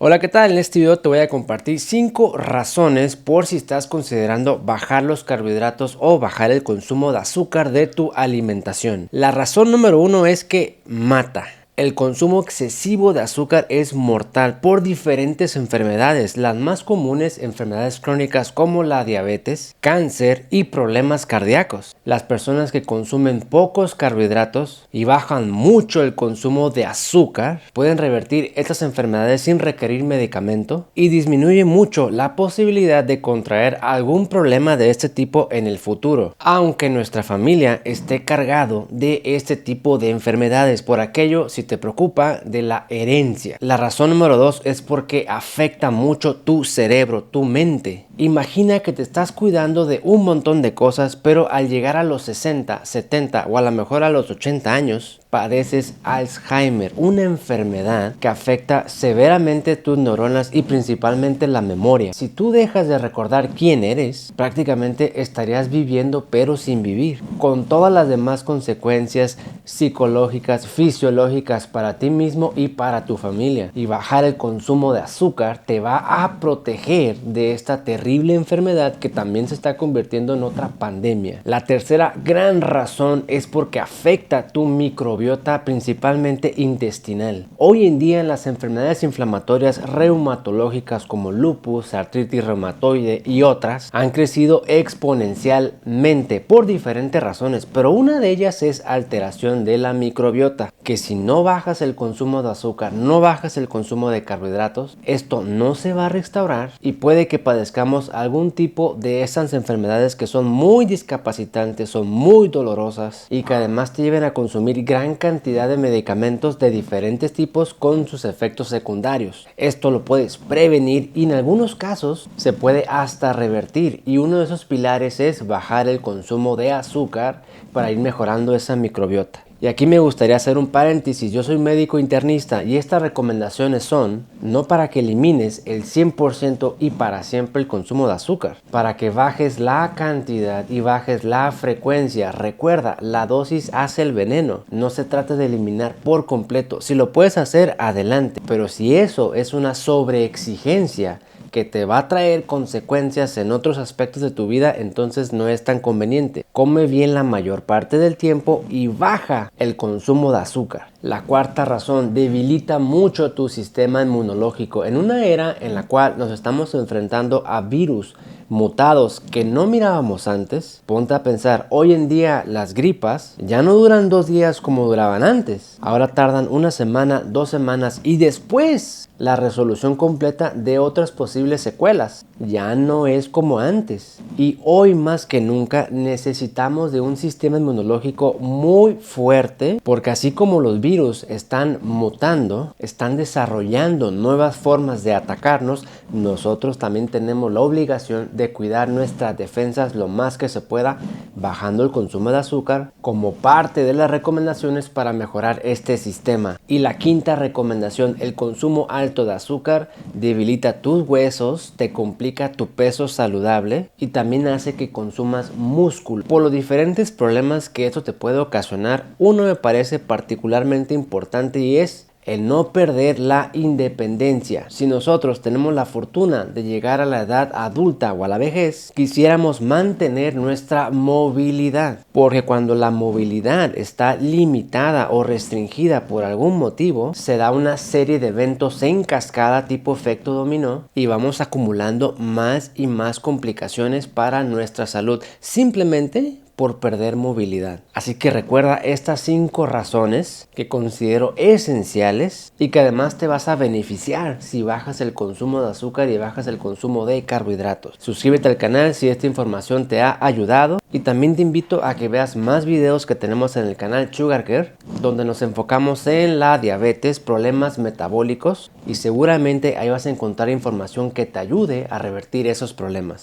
Hola, ¿qué tal? En este video te voy a compartir 5 razones por si estás considerando bajar los carbohidratos o bajar el consumo de azúcar de tu alimentación. La razón número 1 es que mata. El consumo excesivo de azúcar es mortal por diferentes enfermedades, las más comunes enfermedades crónicas como la diabetes, cáncer y problemas cardíacos. Las personas que consumen pocos carbohidratos y bajan mucho el consumo de azúcar pueden revertir estas enfermedades sin requerir medicamento y disminuye mucho la posibilidad de contraer algún problema de este tipo en el futuro, aunque nuestra familia esté cargado de este tipo de enfermedades. Por aquello, si te preocupa de la herencia. La razón número 2 es porque afecta mucho tu cerebro, tu mente. Imagina que te estás cuidando de un montón de cosas, pero al llegar a los 60, 70 o a lo mejor a los 80 años, padeces Alzheimer, una enfermedad que afecta severamente tus neuronas y principalmente la memoria. Si tú dejas de recordar quién eres, prácticamente estarías viviendo pero sin vivir, con todas las demás consecuencias psicológicas, fisiológicas para ti mismo y para tu familia. Y bajar el consumo de azúcar te va a proteger de esta terrible enfermedad que también se está convirtiendo en otra pandemia. La tercera gran razón es porque afecta tu microbiota, principalmente intestinal. Hoy en día las enfermedades inflamatorias reumatológicas como lupus, artritis reumatoide y otras han crecido exponencialmente por diferentes razones, pero una de ellas es alteración de la microbiota, que si no bajas el consumo de azúcar, no bajas el consumo de carbohidratos, esto no se va a restaurar y puede que padezcamos algún tipo de esas enfermedades que son muy discapacitantes, son muy dolorosas y que además te lleven a consumir gran cantidad de medicamentos de diferentes tipos con sus efectos secundarios. Esto lo puedes prevenir y en algunos casos se puede hasta revertir, y uno de esos pilares es bajar el consumo de azúcar para ir mejorando esa microbiota. Y aquí me gustaría hacer un paréntesis. Yo soy médico internista y estas recomendaciones son no para que elimines el 100% y para siempre el consumo de azúcar, para que bajes la cantidad y bajes la frecuencia. Recuerda, la dosis hace el veneno. No se trata de eliminar por completo. Si lo puedes hacer, adelante, pero si eso es una sobreexigencia que te va a traer consecuencias en otros aspectos de tu vida, entonces no es tan conveniente. Come bien la mayor parte del tiempo y baja el consumo de azúcar. La cuarta razón, debilita mucho tu sistema inmunológico. En una era en la cual nos estamos enfrentando a virus mutados que no mirábamos antes, ponte a pensar, hoy en día las gripas ya no duran 2 días como duraban antes. Ahora tardan 1 semana, 2 semanas y después la resolución completa de otras posibles secuelas. Ya no es como antes. Y hoy más que nunca necesitamos de un sistema inmunológico muy fuerte, porque así como los virus están mutando, están desarrollando nuevas formas de atacarnos, nosotros también tenemos la obligación de cuidar nuestras defensas lo más que se pueda, bajando el consumo de azúcar como parte de las recomendaciones para mejorar este sistema. Y la quinta recomendación, el consumo alto de azúcar debilita tus huesos, te complica tu peso saludable y también hace que consumas músculo. Por los diferentes problemas que esto te puede ocasionar, uno me parece particularmente importante y es el no perder la independencia. Si nosotros tenemos la fortuna de llegar a la edad adulta o a la vejez, quisiéramos mantener nuestra movilidad, porque cuando la movilidad está limitada o restringida por algún motivo, se da una serie de eventos en cascada tipo efecto dominó y vamos acumulando más y más complicaciones para nuestra salud, simplemente por perder movilidad. Así que recuerda estas 5 razones que considero esenciales y que además te vas a beneficiar si bajas el consumo de azúcar y bajas el consumo de carbohidratos. Suscríbete al canal si esta información te ha ayudado y también te invito a que veas más videos que tenemos en el canal Sugar Care, donde nos enfocamos en la diabetes, problemas metabólicos y seguramente ahí vas a encontrar información que te ayude a revertir esos problemas.